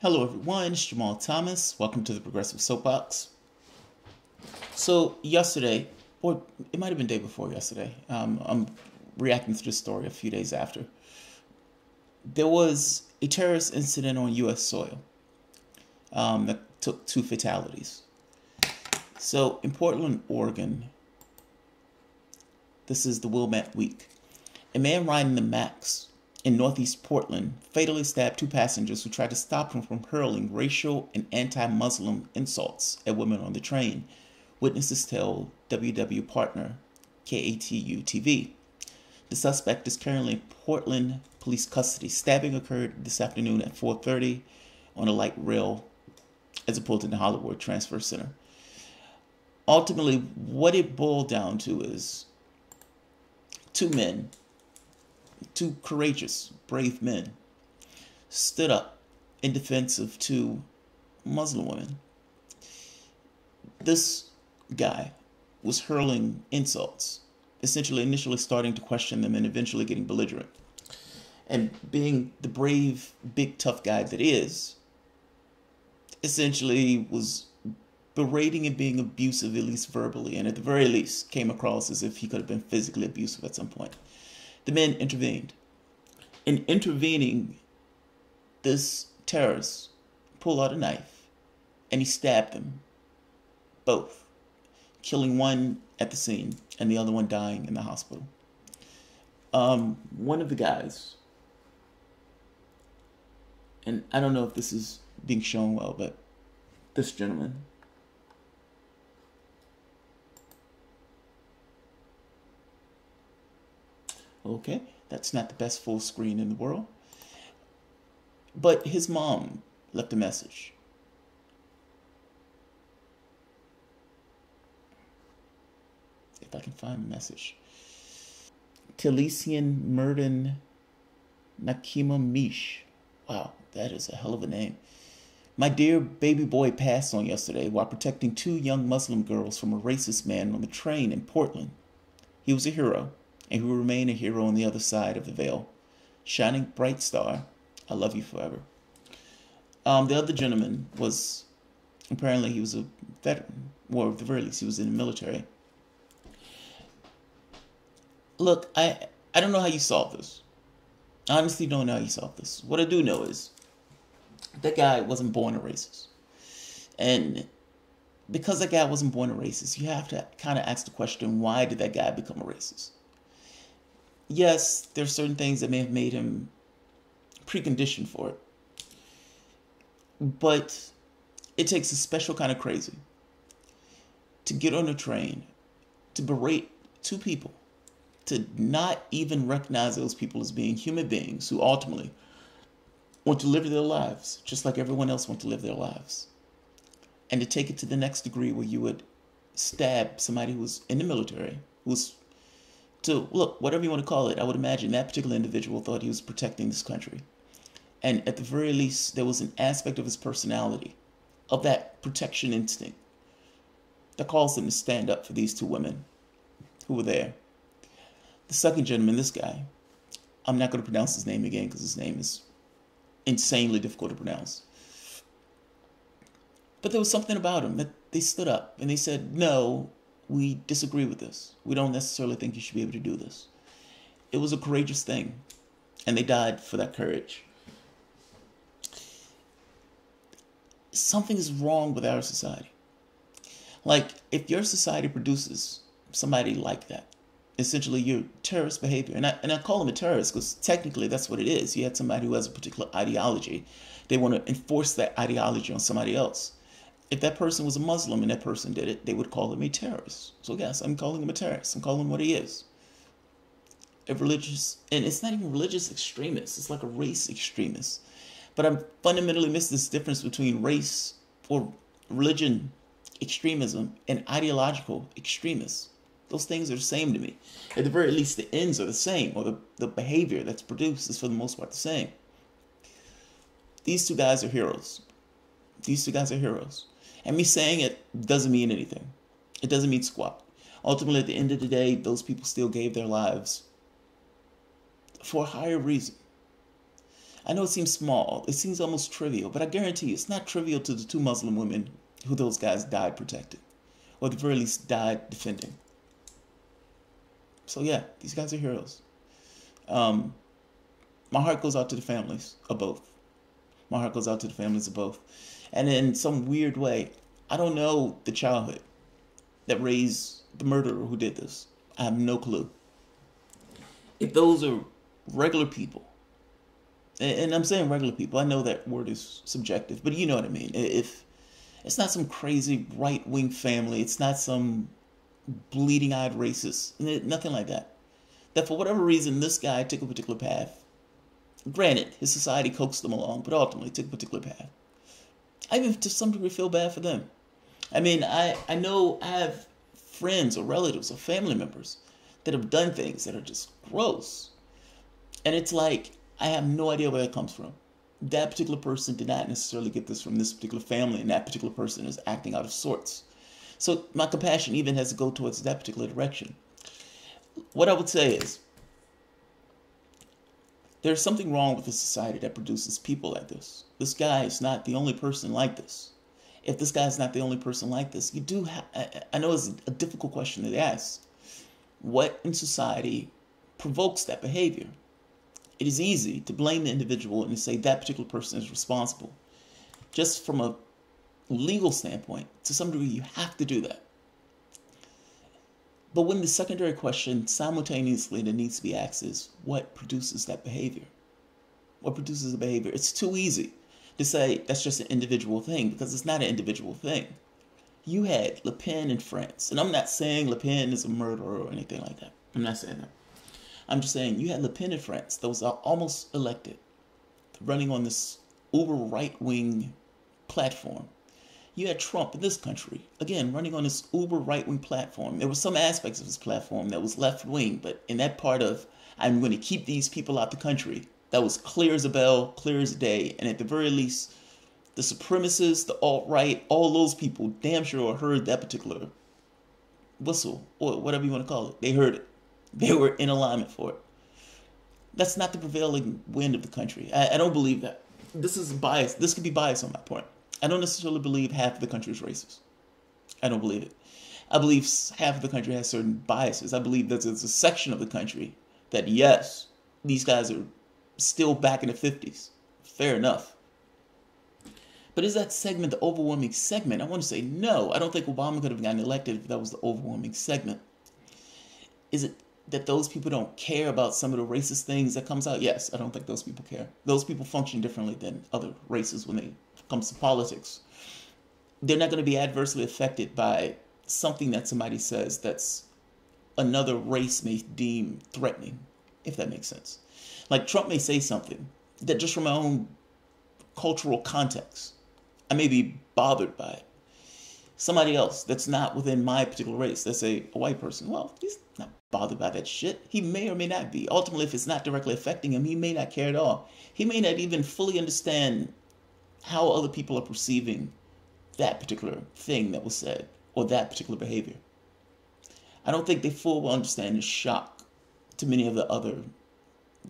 Hello everyone, it's Jamal Thomas. Welcome to the Progressive Soapbox. So yesterday, or it might have been day before yesterday, I'm reacting to this story a few days after. There was a terrorist incident on U.S. soil that took 2 fatalities. So in Portland, Oregon, this is the Wilmette Week. A man riding the Max in northeast Portland fatally stabbed 2 passengers who tried to stop him from hurling racial and anti-Muslim insults at women on the train. Witnesses tell WW partner KATU TV. The suspect is currently in Portland police custody. Stabbing occurred this afternoon at 4:30 on a light rail as opposed to the Hollywood Transfer Center. Ultimately, what it boiled down to is 2 men, 2 courageous, brave men, stood up in defense of 2 Muslim women. This guy was hurling insults, essentially initially starting to question them and eventually getting belligerent. And being the brave, big, tough guy that is, essentially was berating and being abusive, at least verbally, and at the very least came across as if he could have been physically abusive at some point. The men intervened. In intervening, this terrorist pulled out a knife and he stabbed them both, killing one at the scene and the other one dying in the hospital. One of the guys, and I don't know if this is being shown well, but this gentleman, okay, that's not the best full screen in the world. But his mom left a message. If I can find the message. Talisian Murden Nakima Mish. Wow, that is a hell of a name. My dear baby boy passed on yesterday while protecting 2 young Muslim girls from a racist man on the train in Portland. He was a hero, and he will remain a hero on the other side of the veil. Shining bright star, I love you forever. The other gentleman was, apparently he was a veteran, or at the very least he was in the military. Look, I don't know how you solve this. I honestly don't know how you solve this. What I do know is that guy wasn't born a racist. And because that guy wasn't born a racist, you have to kind of ask the question, why did that guy become a racist? Yes, there's certain things that may have made him preconditioned for it. But it takes a special kind of crazy to get on a train, to berate 2 people, to not even recognize those people as being human beings who ultimately want to live their lives just like everyone else wants to live their lives. And to take it to the next degree where you would stab somebody who was in the military, who was, to look, whatever you want to call it, I would imagine that particular individual thought he was protecting this country. And at the very least, there was an aspect of his personality, of that protection instinct, that caused him to stand up for these 2 women who were there. The second gentleman, this guy, I'm not going to pronounce his name again because his name is insanely difficult to pronounce. But there was something about him that they stood up and they said, no, we disagree with this. We don't necessarily think you should be able to do this. It was a courageous thing, and they died for that courage. Something is wrong with our society. Like, if your society produces somebody like that, essentially your terrorist behavior, and I call him a terrorist because technically that's what it is. You had somebody who has a particular ideology. They want to enforce that ideology on somebody else. If that person was a Muslim and that person did it, they would call him a terrorist. So yes, I'm calling him a terrorist. I'm calling him what he is. A religious, and it's not even religious extremist. It's like a race extremist. But I fundamentally miss this difference between race or religion extremism and ideological extremists. Those things are the same to me. At the very least, the ends are the same, or the behavior that's produced is for the most part the same. These 2 guys are heroes. These 2 guys are heroes. And me saying it doesn't mean anything. It doesn't mean squat. Ultimately, at the end of the day, those people still gave their lives for a higher reason. I know it seems small, it seems almost trivial, but I guarantee you it's not trivial to the two Muslim women who those guys died protecting, or at the very least died defending. So yeah, these guys are heroes. My heart goes out to the families of both. My heart goes out to the families of both. And in some weird way, I don't know the childhood that raised the murderer who did this. I have no clue. If those are regular people, and I'm saying regular people, I know that word is subjective, but you know what I mean. If it's not some crazy right-wing family, it's not some bleeding-eyed racist, nothing like that. That for whatever reason, this guy took a particular path. Granted, his society coaxed them along, but ultimately took a particular path. I even to some degree feel bad for them. I mean, I know I have friends or relatives or family members that have done things that are just gross. And it's like, I have no idea where it comes from. That particular person did not necessarily get this from this particular family, and that particular person is acting out of sorts. So my compassion even has to go towards that particular direction. What I would say is, there's something wrong with a society that produces people like this. This guy is not the only person like this. If this guy is not the only person like this, you do have, I know it's a difficult question to ask. What in society provokes that behavior? It is easy to blame the individual and to say that particular person is responsible. Just from a legal standpoint, to some degree, you have to do that. But when the secondary question simultaneously that needs to be asked is, what produces that behavior? What produces the behavior? It's too easy to say that's just an individual thing, because it's not an individual thing. You had Le Pen in France, and I'm not saying Le Pen is a murderer or anything like that. I'm not saying that. I'm just saying you had Le Pen in France that was almost elected, running on this uber right-wing platform. You had Trump in this country, again, running on this uber right-wing platform. There were some aspects of his platform that was left-wing, but in that part of, I'm going to keep these people out the country, that was clear as a bell, clear as day. And at the very least, the supremacists, the alt-right, all those people damn sure heard that particular whistle, or whatever you want to call it. They heard it. They were in alignment for it. That's not the prevailing wind of the country. I don't believe that. This is bias. This could be bias on my part. I don't necessarily believe half of the country is racist. I don't believe it. I believe half of the country has certain biases. I believe that there's a section of the country that, yes, these guys are still back in the 50s. Fair enough. But is that segment the overwhelming segment? I want to say no. I don't think Obama could have gotten elected if that was the overwhelming segment. Is it that those people don't care about some of the racist things that comes out? Yes, I don't think those people care. Those people function differently than other races when it comes to politics. They're not going to be adversely affected by something that somebody says that's another race may deem threatening, if that makes sense. Like Trump may say something that just from my own cultural context, I may be bothered by it. Somebody else that's not within my particular race, let's say a white person, well, he's not bothered by that shit. He may or may not be. Ultimately, if it's not directly affecting him, he may not care at all. He may not even fully understand how other people are perceiving that particular thing that was said or that particular behavior. I don't think they fully will understand the shock to many of the other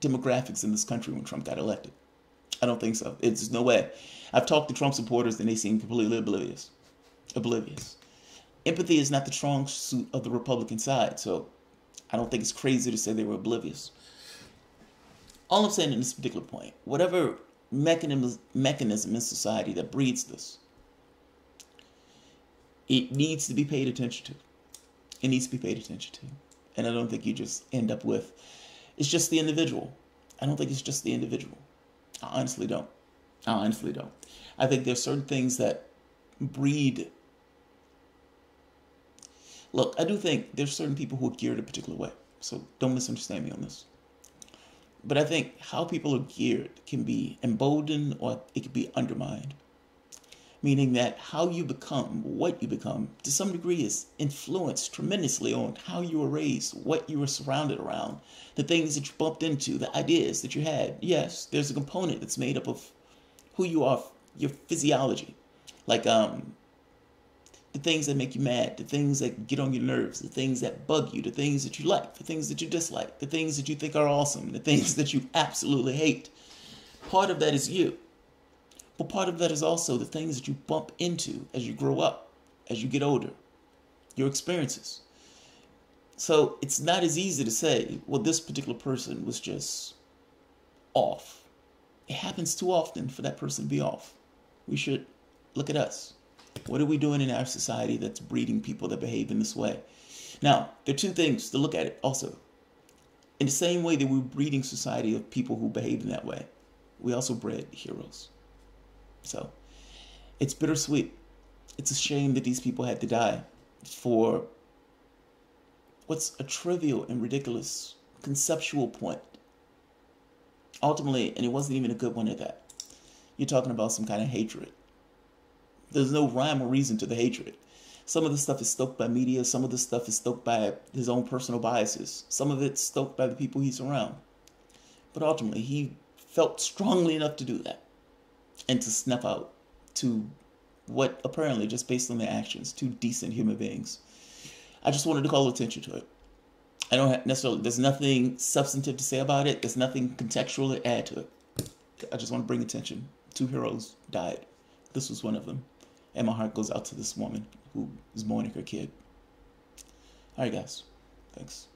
demographics in this country when Trump got elected. I don't think so. It's no way. I've talked to Trump supporters and they seem completely oblivious. Empathy is not the strong suit of the Republican side, so I don't think it's crazy to say they were oblivious. All I'm saying in this particular point, whatever mechanism in society that breeds this, it needs to be paid attention to. It needs to be paid attention to. And I don't think you just end up with, it's just the individual. I don't think it's just the individual. I honestly don't. I think there's certain things that breed. Look, I do think there's certain people who are geared a particular way. So don't misunderstand me on this. But I think how people are geared can be emboldened or it can be undermined. Meaning that how you become, what you become, to some degree is influenced tremendously on how you were raised, what you were surrounded around, the things that you bumped into, the ideas that you had. Yes, there's a component that's made up of who you are, your physiology. Like the things that make you mad, the things that get on your nerves, the things that bug you, the things that you like, the things that you dislike, the things that you think are awesome, the things that you absolutely hate. Part of that is you. But part of that is also the things that you bump into as you grow up, as you get older, your experiences. So it's not as easy to say, well, this particular person was just off. It happens too often for that person to be off. We should look at us. What are we doing in our society that's breeding people that behave in this way? Now, there are two things to look at it also. In the same way that we're breeding society of people who behave in that way, we also bred heroes. So it's bittersweet. It's a shame that these people had to die for what's a trivial and ridiculous conceptual point. Ultimately, and it wasn't even a good one at that, you're talking about some kind of hatred. There's no rhyme or reason to the hatred. Some of the stuff is stoked by media. Some of the stuff is stoked by his own personal biases. Some of it's stoked by the people he's around. But ultimately, he felt strongly enough to do that and to snuff out to what apparently, just based on their actions, two decent human beings. I just wanted to call attention to it. I don't necessarily, there's nothing substantive to say about it. There's nothing contextual to add to it. I just want to bring attention. Two heroes died. This was one of them. And my heart goes out to this woman who is mourning her kid. All right, guys. Thanks.